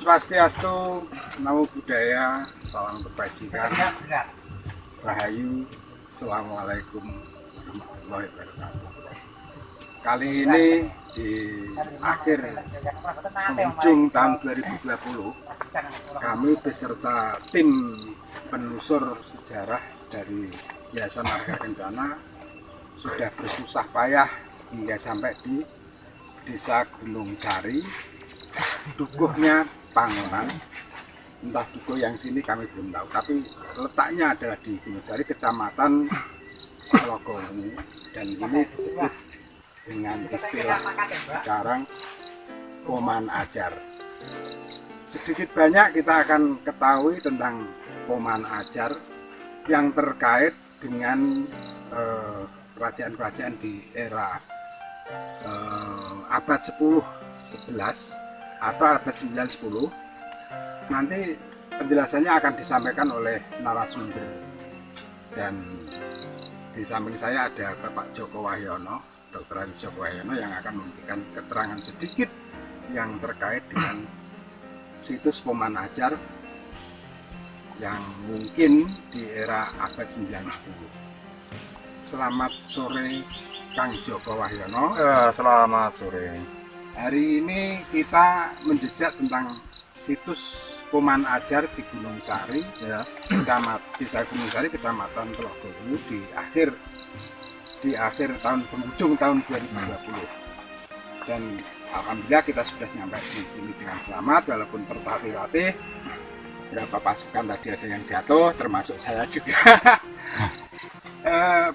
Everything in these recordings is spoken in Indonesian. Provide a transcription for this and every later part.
Swastiastu, Namo Buddhaya, salam kebajikan, Rahayu, Assalamualaikum warahmatullahi wabarakatuh. Kali ini di akhir penghujung tahun 2020, kami beserta tim penelusur sejarah dari Yayasan Marga Kencana sudah bersusah payah hingga sampai di Desa Gunung Sari, dukuhnya Pangonan. Entah dukuh yang sini kami belum tahu, tapi letaknya adalah di Gunung Sari, Kecamatan Logongu, dan ini disebut dengan istilah sekarang Poman Ajar. Sedikit banyak kita akan ketahui tentang Poman Ajar yang terkait dengan kerajaan-kerajaan di era abad 10-11 atau abad 9-10. Nanti penjelasannya akan disampaikan oleh narasumber, dan di samping saya ada Bapak Joko Wahyono, Dr. Joko Wahyono, yang akan memberikan keterangan sedikit yang terkait dengan situs Poman Ajar yang mungkin di era abad 9-10. Selamat sore Kang Joko Wahyono. Selamat sore. Hari ini kita menjejak tentang situs Poman Ajar di Gunung Sari, ya, Desa Gunung Sari, Kecamatan Logongu, di akhir tahun penghujung tahun 2020. Dan alhamdulillah kita sudah nyampe di sini dengan selamat, walaupun tertatih-tatih. Beberapa pasukan tadi ada yang jatuh, termasuk saya juga.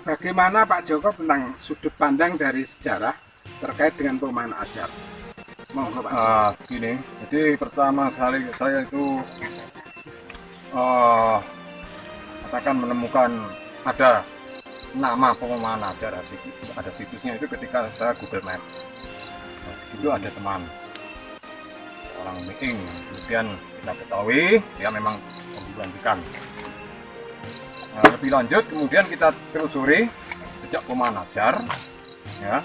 Bagaimana Pak Joko tentang sudut pandang dari sejarah terkait dengan Poman Ajar? Monggo Pak. Gini, jadi pertama kali saya itu katakan menemukan ada nama Poman Ajar, ada situsnya itu ketika saya Google Maps. Nah, di situ ada teman orang meeting, kemudian kita ketahui dia memang membulantikan. Nah, lebih lanjut kemudian kita telusuri sejak Poman Ajar, ya.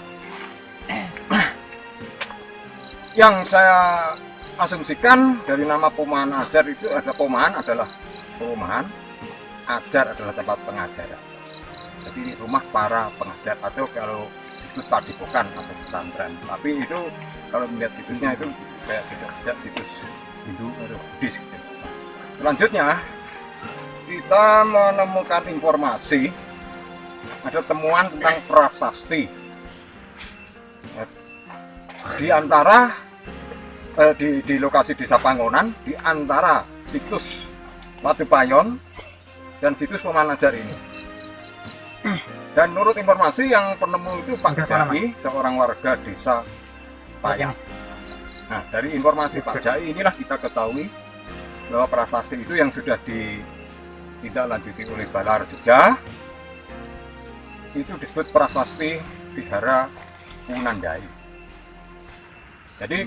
Yang saya asumsikan dari nama Poman Ajar itu ada Poman adalah perumahan, Ajar adalah tempat pengajaran. Jadi rumah para pengajar, atau kalau disebut padepokan atau pesantren. Tapi itu kalau melihat situsnya itu kayak tidak situs Hindu atau Buddhis gitu. Selanjutnya kita menemukan informasi, ada temuan tentang prasasti. Di antara di lokasi Desa Pangonan, di antara situs Watu Payon dan situs Poman Ajar ini. Dan menurut informasi yang penemu itu Pak Jai, seorang warga Desa Payon. Nah, dari informasi Pak Jai inilah kita ketahui bahwa prasasti itu yang sudah ditindaklanjuti oleh Balar Jogja itu disebut prasasti Vihara Punandai. Jadi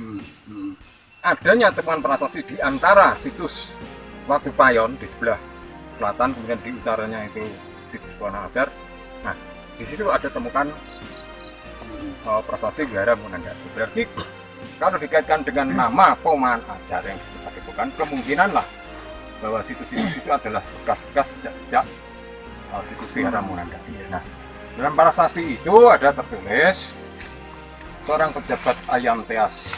adanya temuan prasasti di antara situs Watu Payon di sebelah selatan, kemudian di utaranya itu situs Poman Ajar. Nah, di situ ada temukan prasasti Vihara Punandai. Berarti kalau dikaitkan dengan nama Poman Ajar yang disebut bukan, kemungkinan lah bahwa situs itu adalah bekas-bekas sejak situs Vihara Punandai. Nah, dalam prasasti itu ada tertulis seorang pejabat Ayam Teas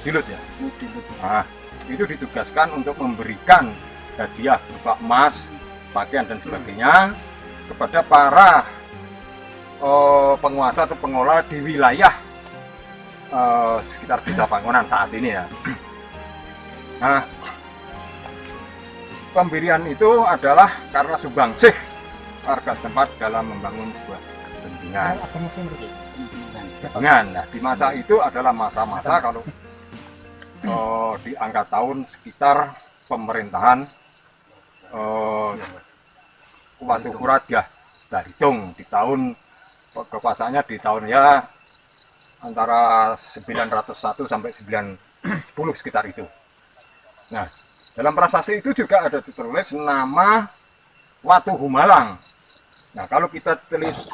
Dilut, ya. Nah, itu ditugaskan untuk memberikan hadiah berupa emas, pakaian dan sebagainya kepada para penguasa atau pengelola di wilayah sekitar Desa Pangonan saat ini, ya. Nah, pemberian itu adalah karena sumbangsih warga setempat dalam membangun sebuah kepentingan. Nah, di masa itu adalah masa-masa kalau di angka tahun sekitar pemerintahan Watu Kuradyah Daridong, di tahun kekuasaannya di tahun ya antara 901 sampai 910 sekitar itu. Nah, dalam prasasti itu juga ada tertulis nama Watu Humalang. Nah, kalau kita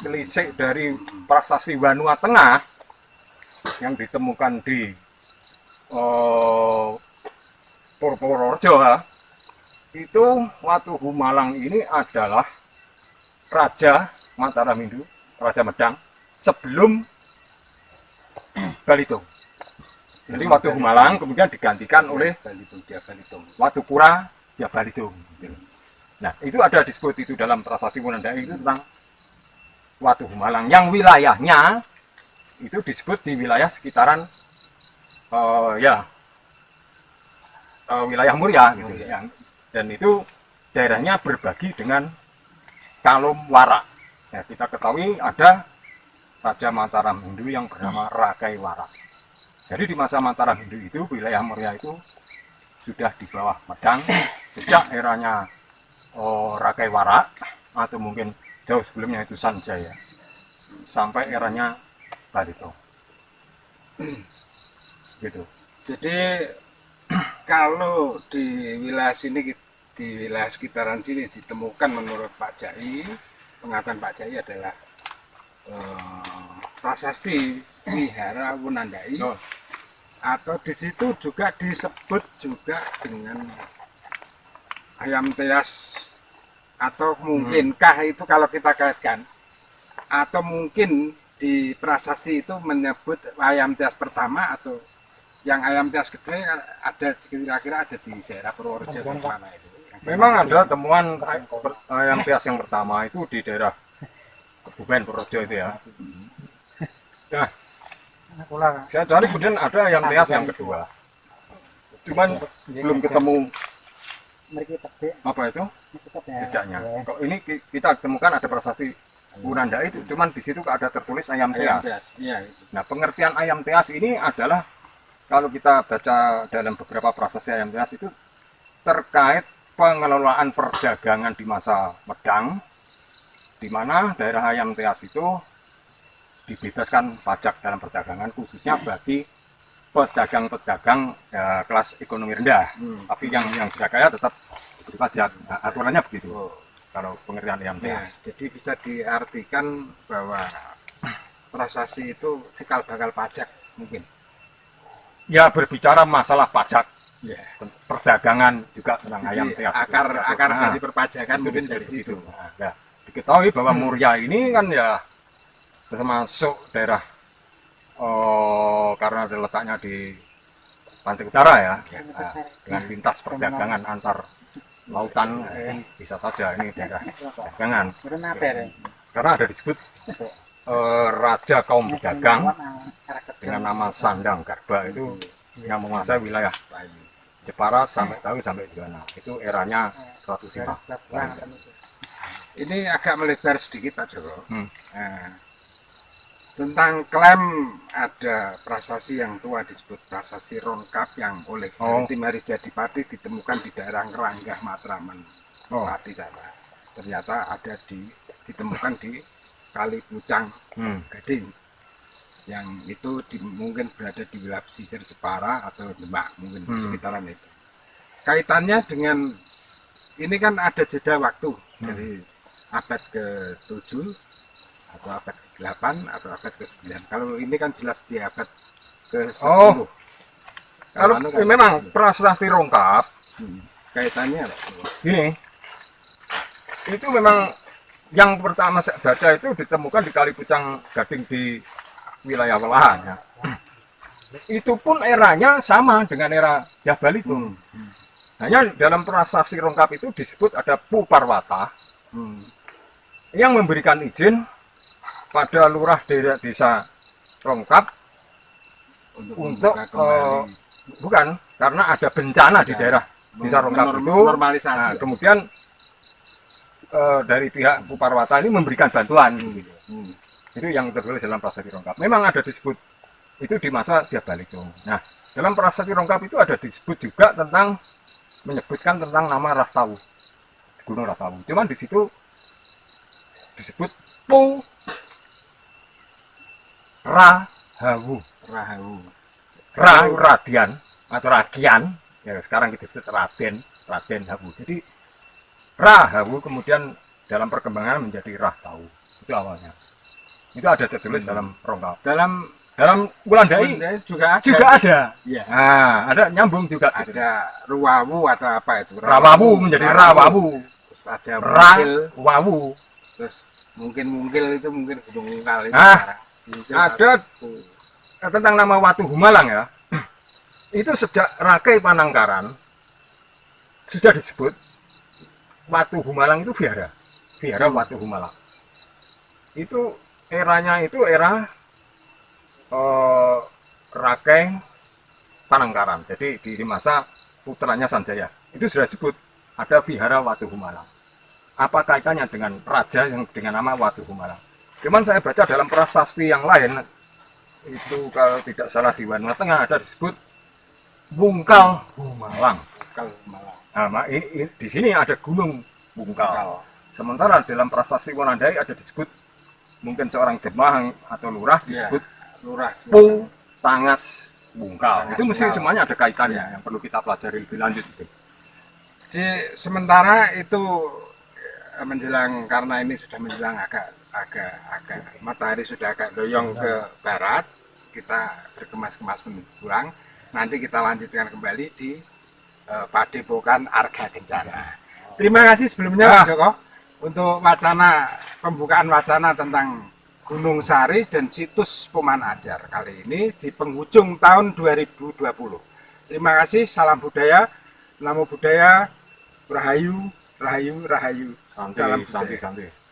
telisik dari prasasti Wanua Tengah yang ditemukan di Purworejo itu Watu Humalang ini adalah Raja Mataram Hindu, Raja Medang sebelum Balitung. Jadi Watu Humalang kemudian digantikan oleh Watu Pura ya Balitung. Nah itu ada disebut itu dalam prasasti Wunandai itu tentang Watu Humalang yang wilayahnya itu disebut di wilayah sekitaran wilayah Muria gitu ya. Dan itu daerahnya berbagi dengan Kalum Warak. Ya, kita ketahui ada Raja Mataram Hindu yang bernama Rakai Warak. Jadi di masa Mataram Hindu itu wilayah Muria itu sudah di bawah Medang sejak eranya Rakai Warak atau mungkin jauh sebelumnya itu Sanjaya sampai eranya Balitung. Gitu. Jadi kalau di wilayah sini, di wilayah sekitaran sini ditemukan menurut Pak Jai, pengakuan Pak Jai adalah prasasti Wihara Wunandai, atau di situ juga disebut juga dengan ayam teas, atau mungkinkah itu kalau kita kaitkan, atau mungkin di prasasti itu menyebut ayam teas pertama, atau yang ayam teas gede ada kira-kira ada di daerah Purworejo di mana itu? Memang ada temuan ayam teas yang pertama itu di daerah Kebumen Purworejo itu ya. Nah, saya cari kemudian ada ayam teas yang kedua. Cuman belum ketemu apa itu jejaknya. Kok ini kita temukan ada prasasti Wunandai itu, cuman di situ ada tertulis ayam teas. Nah, pengertian ayam teas ini adalah kalau kita baca dalam beberapa prasasti ayam teas itu terkait pengelolaan perdagangan di masa Medang, di mana daerah ayam teas itu dibebaskan pajak dalam perdagangan khususnya bagi pedagang-pedagang kelas ekonomi rendah. Tapi yang sudah kaya tetap diberi pajak. Nah, aturannya begitu. Kalau pengertian ayam teas. Jadi bisa diartikan bahwa prasasti itu cikal bakal pajak mungkin. Ya berbicara masalah pajak, perdagangan juga tentang ayam teas. Akar dari perpajakan mungkin dari situ. Nah, diketahui bahwa Muria ini kan ya termasuk daerah karena letaknya di pantai utara ya, dengan lintas perdagangan antar lautan bisa saja ini daerah perdagangan. Karena ada disebut raja kaum pedagang dengan nama Sandang Garba itu yang menguasai wilayah Jepara sampai Tawi sampai Juwana. Itu eranya Ratu Sima. Ini agak melebar sedikit Pak Joko. Nah, tentang klaim ada prasasti yang tua disebut prasasti Rongkap yang oleh tim Hari Jadipati ditemukan di daerah Ngeranggah Matraman Pati sana. Ternyata ada ditemukan di Kali Pucang Gading yang itu mungkin berada di wilayah pesisir Jepara atau Demak mungkin sekitaran itu. Kaitannya dengan ini kan ada jeda waktu dari abad ke-7 atau abad ke-8 atau abad ke-9. Kalau ini kan jelas di abad ke-10. Kalau kan memang prasasti Rongkap kaitannya apa? Gini, itu memang yang pertama saya baca itu ditemukan di Kali Pucang Gading di wilayah Welahan ya. Itu pun eranya sama dengan era Balitung. Hanya dalam prasasti Rongkap itu disebut ada Puparwata yang memberikan izin pada lurah desa Rongkap untuk bukan karena ada bencana di daerah desa Rongkap itu. Nah, kemudian dari pihak Puparwata ini memberikan bantuan. Itu yang tertulis dalam prasasti Rongkap. Memang ada disebut itu di masa Balitung. Nah, dalam prasasti Rongkap itu ada disebut juga tentang menyebutkan tentang nama Rahtawu, Gunung Rahtawu. Cuman di situ disebut Pu Rahawu. Ra Radian atau Ragian. Ya sekarang kita sebut Raden Hawu. Jadi Rahawu kemudian dalam perkembangan menjadi Rahtawu. Itu awalnya. Itu ada tertulis dalam Rongkap. Dalam Dalam Wulandai juga ada. juga ada. Iya. Nah, ada nyambung juga. Ada ruwawu atau apa itu? Rawawu menjadi rawawu. Terus ada mungkil. Rawawu. Terus mungkin itu mungkin gunung mungkal itu. Ah, Mungkin ada tentang nama Watu Humalang ya. Itu sejak Rakai Panangkaran sudah disebut Watu Humalang itu vihara. Vihara Watu Humalang. Itu eranya itu era Rakai Panangkaran. Jadi di masa putranya Sanjaya itu sudah disebut ada vihara Watu Humalang. Apa kaitannya dengan raja yang dengan nama Watu Humalang? Cuman saya baca dalam prasasti yang lain itu kalau tidak salah di Warna Tengah ada disebut Bungkal Humalang. Bungkal Humalang. Nah, di sini ada Gunung Bungkal. Sementara dalam prasasti Wulandai ada disebut mungkin seorang demang atau lurah disebut Lurah. Pu Tangas Bungkal. Tangas Itu mesti Bungkal. semuanya ada kaitannya yang perlu kita pelajari lebih lanjut itu. Jadi sementara itu menjelang, karena ini sudah menjelang agak matahari sudah agak doyong ke barat, kita berkemas-kemas pulang. Nanti kita lanjutkan kembali di Padepokan Arga Kencana. Terima kasih sebelumnya Pak Joko untuk pembukaan wacana tentang Gunung Sari dan situs Poman Ajar kali ini di penghujung tahun 2020. Terima kasih, salam budaya, namo budaya, rahayu, rahayu, rahayu. Santai, Salam santai, budaya. santai.